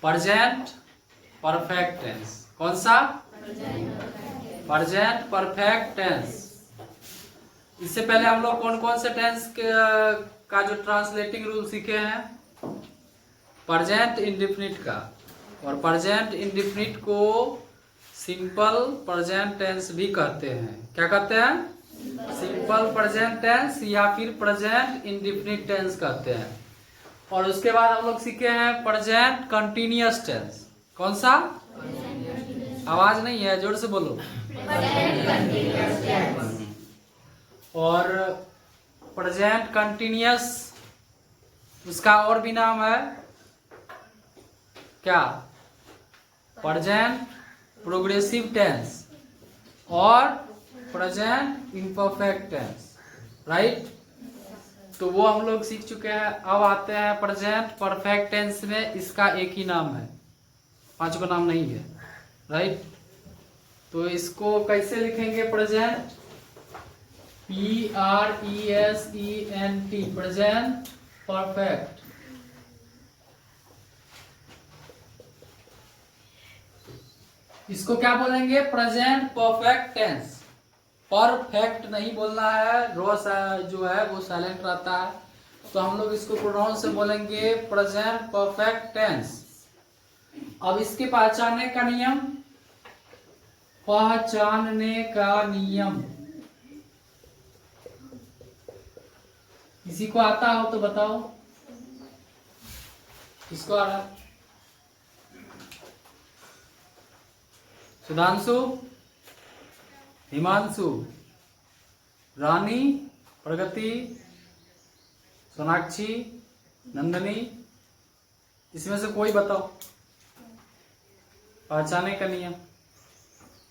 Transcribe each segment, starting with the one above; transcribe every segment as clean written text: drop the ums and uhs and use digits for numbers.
Present perfect tense. कौन सा? Present perfect tense. इससे पहले हम लोग कौन कौन से टेंस का जो ट्रांसलेटिंग रूल सीखे हैं? प्रेजेंट इंडेफिनिट का, और प्रेजेंट इंडेफिनिट को सिंपल प्रेजेंट टेंस भी कहते हैं। क्या कहते हैं? सिंपल प्रेजेंट टेंस या फिर प्रेजेंट इंडेफिनिट टेंस कहते हैं। और उसके बाद हम लोग सीखे हैं प्रेजेंट कंटिन्यूअस टेंस। कौन सा? आवाज नहीं है, जोर से बोलो। और प्रेजेंट कंटिन्यूअस, उसका और भी नाम है क्या? प्रेजेंट प्रोग्रेसिव टेंस और प्रेजेंट इम्परफेक्ट टेंस, राइट। तो वो हम लोग सीख चुके हैं। अब आते हैं प्रेजेंट परफेक्ट टेंस में। इसका एक ही नाम है, पांच को नाम नहीं है, राइट। तो इसको कैसे लिखेंगे? Present PRESENT, present perfect. इसको क्या बोलेंगे? Present perfect tense. परफेक्ट नहीं बोलना है, रो जो है वो साइलेंट रहता है, तो हम लोग इसको प्रोनाउंस से बोलेंगे प्रेजेंट परफेक्ट टेंस। अब इसके पहचानने का नियम, पहचानने का नियम, किसी को आता हो तो बताओ। किसको आ रहा? सुधांशु, हिमांशु, रानी, प्रगति, सोनाक्षी, नंदनी, इसमें से कोई बताओ। पहचानने का नियम,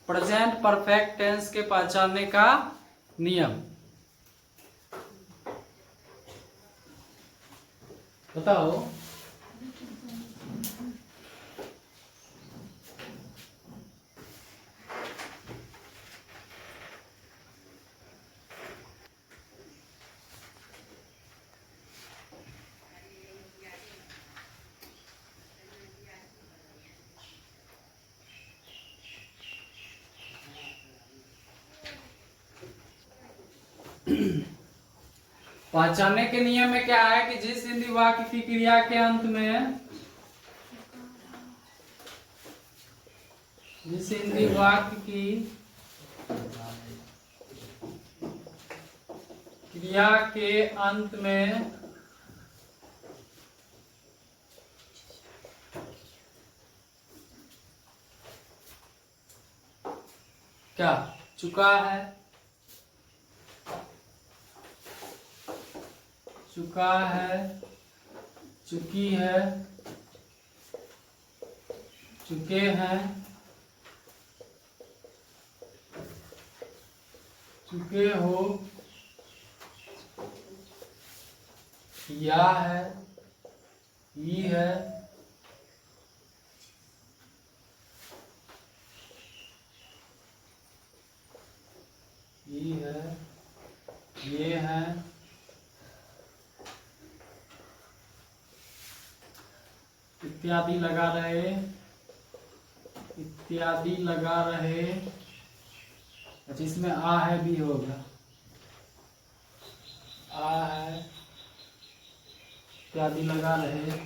प्रेजेंट परफेक्ट टेंस के पहचानने का नियम बताओ। पहचानने के नियम में क्या है कि जिस हिंदी वाक्य की क्रिया के अंत में, जिस हिंदी वाक्य की क्रिया के अंत में क्या चुका है, चुका है, चुकी है, चुके हैं, चुके हो, या है, ही है, ही है, ये है, इत्यादि लगा रहे, इत्यादि लगा रहे। अच्छा, इसमें आ है भी होगा, आ है, इत्यादि लगा रहे।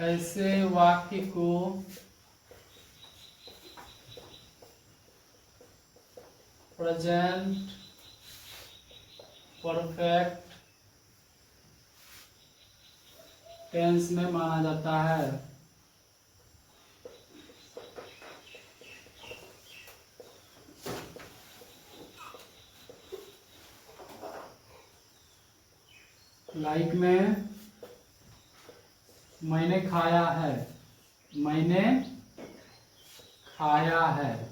ऐसे वाक्य को प्रेजेंट परफेक्ट टेंस में माना जाता है। लाइक में मैंने खाया है, मैंने खाया है।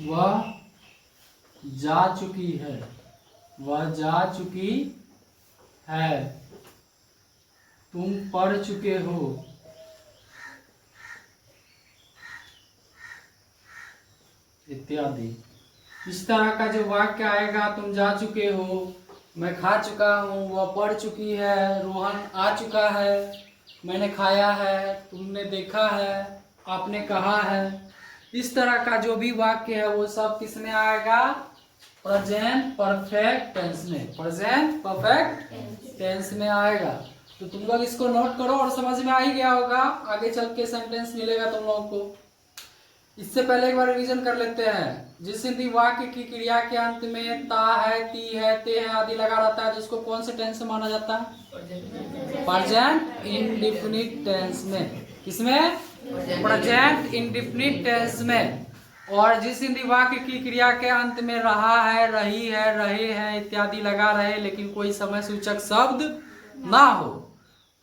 वह जा चुकी है, वह जा चुकी है। तुम पढ़ चुके हो, इत्यादि। इस तरह का जो वाक्य आएगा, तुम जा चुके हो, मैं खा चुका हूँ, वह पढ़ चुकी है, रोहन आ चुका है, मैंने खाया है, तुमने देखा है, आपने कहा है। इस तरह का जो भी वाक्य है वो सब किस में आएगा? प्रेजेंट परफेक्ट टेंस में। प्रेजेंट परफेक्ट टेंस में आएगा। तो तुम लोग इसको नोट करो और समझ में आ ही गया होगा। आगे चल के सेंटेंस मिलेगा तुम लोगों को। इससे पहले एक बार रिवीजन कर लेते हैं। जिस हिंदी वाक्य की क्रिया के अंत में ता है, ती है, ते है आदि लगा रहता है, जिसको कौन से टेंस में माना जाता है? प्रेजेंट इंडेफिनिट टेंस में। किसमें? प्रेजेंट इंडेफिनिट टेंस में। और जिस हिंदी वाक्य की क्रिया के अंत में रहा है, रही है, रहे हैं इत्यादि लगा रहे लेकिन कोई समय सूचक शब्द ना हो,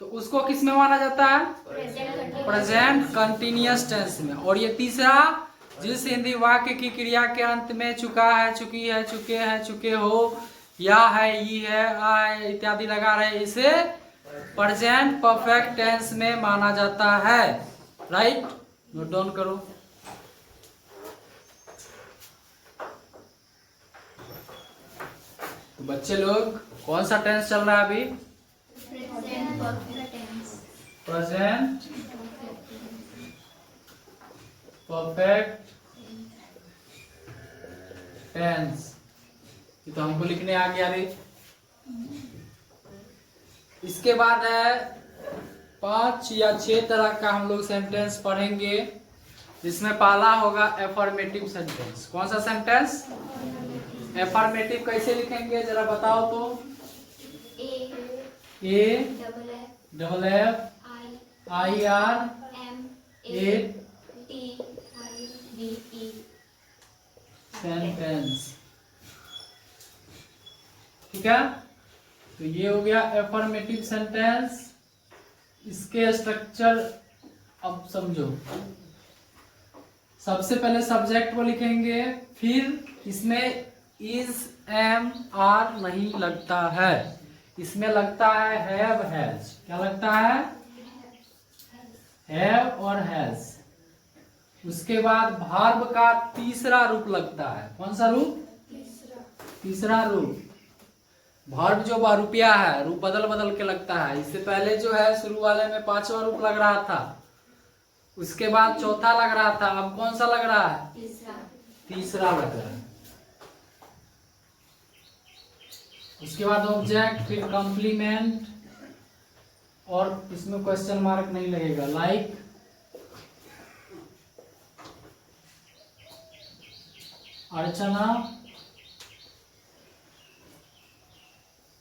तो उसको किस में माना जाता है? प्रेजेंट कंटिन्यूअस टेंस में। और ये तीसरा, जिस हिंदी वाक्य की क्रिया के अंत में चुका है, चुकी है, चुके हैं, चुके हो, या है, ई है, आ है इत्यादि लगा रहे, इसे प्रेजेंट परफेक्ट टेंस में माना जाता है। राइट, नोट डाउन करो। तो बच्चे लोग, कौन सा टेंस चल रहा है अभी? Present perfect tense. ये तो हमको लिखने आ गया रे। इसके बाद है 5 या 6 तरह का हम लोग सेंटेंस पढ़ेंगे, जिसमें पहला होगा एफर्मेटिव सेंटेंस। कौन सा सेंटेंस? एफर्मेटिव कैसे लिखेंगे जरा बताओ तो? A double F I R a sentence. ठीक है, तो ये हो गया एफर्मेटिव सेंटेंस। इसके स्ट्रक्चर अब समझो। सबसे पहले सब्जेक्ट को लिखेंगे, फिर इसमें इज, एम, आर नहीं लगता है, इसमें लगता है हैव, हैज। क्या लगता है? हैव और हैज। उसके बाद भार्ब का तीसरा रूप लगता है। कौन सा रूप? तीसरा रूप। भार्ब जो बहुरूपिया है, रूप बदल बदल के लगता है। इससे पहले जो है शुरू वाले में 5वां रूप लग रहा था, उसके बाद चौथा लग रहा था, अब कौन सा लग रहा है? तीसरा लग रहा है। उसके बाद ऑब्जेक्ट, फिर कॉम्प्लीमेंट, और इसमें क्वेश्चन मार्क नहीं लगेगा। लाइक, अर्चना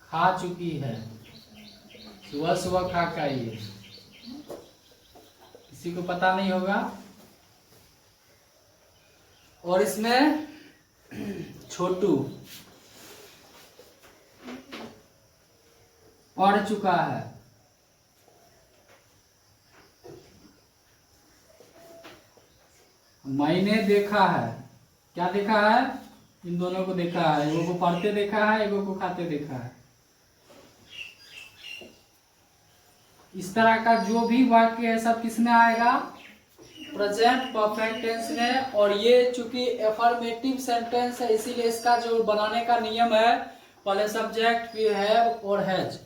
खा चुकी है, सुबह सुबह खा के आई है। किसी को पता नहीं होगा। और इसमें छोटू पढ़ चुका है, मैंने देखा है। क्या देखा है? इन दोनों को देखा है, एगो को पढ़ते देखा है, एगो को खाते देखा है। इस तरह का जो भी वाक्य है सब किस में आएगा? प्रेजेंट परफेक्ट टेंस में। और ये चूंकि एफर्मेटिव सेंटेंस है, इसीलिए इसका जो बनाने का नियम है, पहले सब्जेक्ट, फिर हैव और हैज।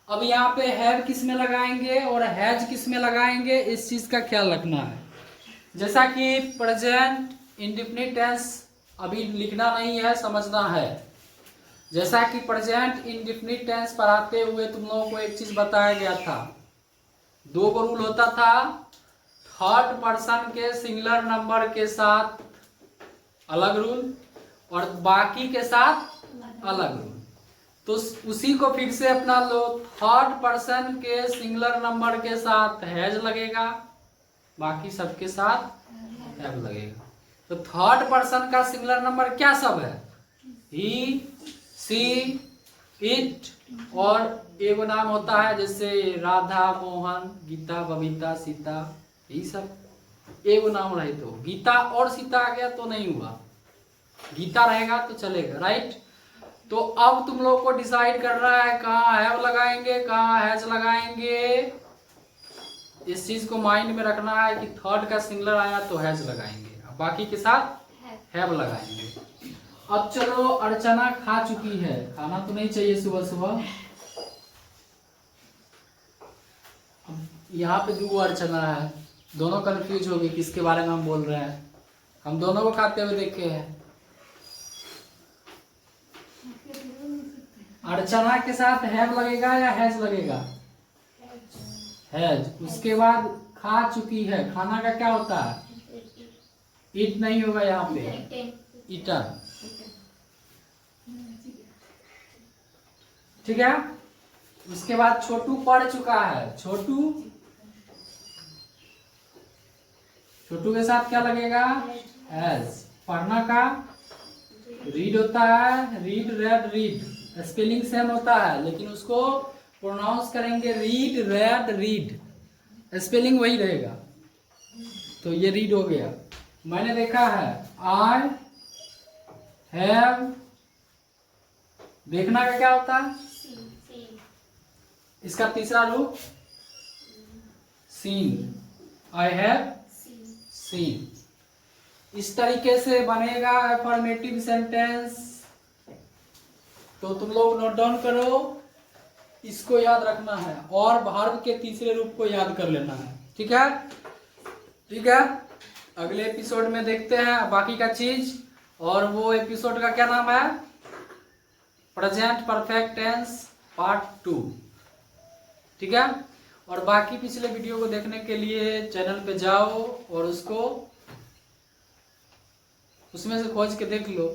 अब यहाँ पे हैव किस में लगाएंगे और हैज किस में लगाएंगे, इस चीज का ख्याल रखना है। जैसा कि प्रेजेंट इंडेफिनिट टेंस अभी लिखना नहीं है, समझना है। जैसा कि प्रेजेंट इंडेफिनिट टेंस पढ़ाते हुए तुम लोगों को एक चीज बताया गया था। 2 को रूल होता था, थर्ड पर्सन के सिंगुलर नंबर के साथ अलग रूल और बाकी के साथ अलग रूल। तो उसी को फिर से अपना लो। थर्ड पर्सन के सिंगुलर नंबर के साथ हैज लगेगा, बाकी सबके साथ हैव लगेगा। तो थर्ड पर्सन का सिंगुलर नंबर क्या सब है? ही, सी, इट, और एगो नाम होता है जैसे राधा, मोहन, गीता, बबीता, सीता, यही सब एगो नाम रहे। तो गीता और सीता आ गया तो नहीं हुआ, गीता रहेगा तो चलेगा। राइट, तो अब तुम लोग को डिसाइड करना है कहाँ हैव लगाएंगे, कहाँ हैज लगाएंगे। इस चीज को माइंड में रखना है कि थर्ड का सिंगुलर आया तो हैज लगाएंगे, बाकी के साथ हैव लगाएंगे। अब चलो, अर्चना खा चुकी है, खाना तो नहीं चाहिए सुबह सुबह। यहाँ पे 2 अर्चना है, दोनों कंफ्यूज हो गई किसके बारे में हम बोल रहे हैं। हम दोनों को खाते हुए देखे हैं। अर्चना के साथ हैव लगेगा या हैज लगेगा? हैज। उसके बाद खा चुकी है, खाना का क्या होता है? ईट नहीं होगा यहाँ पे, ईटन। ठीक है। उसके बाद छोटू पढ़ चुका है, छोटू के साथ क्या लगेगा? हैज। पढ़ना का रीड होता है, read, red, read. Spelling same होता है लेकिन उसको प्रोनाउंस करेंगे रीड, रेड, रीड, स्पेलिंग वही रहेगा। तो ये रीड हो गया। मैंने देखा है, आई हैव, देखना का क्या होता है? इसका तीसरा रूप सीन, आई हैव सीन। इस तरीके से बनेगा अफर्मेटिव सेंटेंस। तो तुम लोग नोट डाउन करो, इसको याद रखना है और वर्ब के तीसरे रूप को याद कर लेना है। ठीक है, ठीक है। अगले एपिसोड में देखते हैं बाकी का चीज। और वो एपिसोड का क्या नाम है? Present perfect tense part 2। ठीक है। और बाकी पिछले वीडियो को देखने के लिए चैनल पे जाओ और उसमें से खोज के देख लो।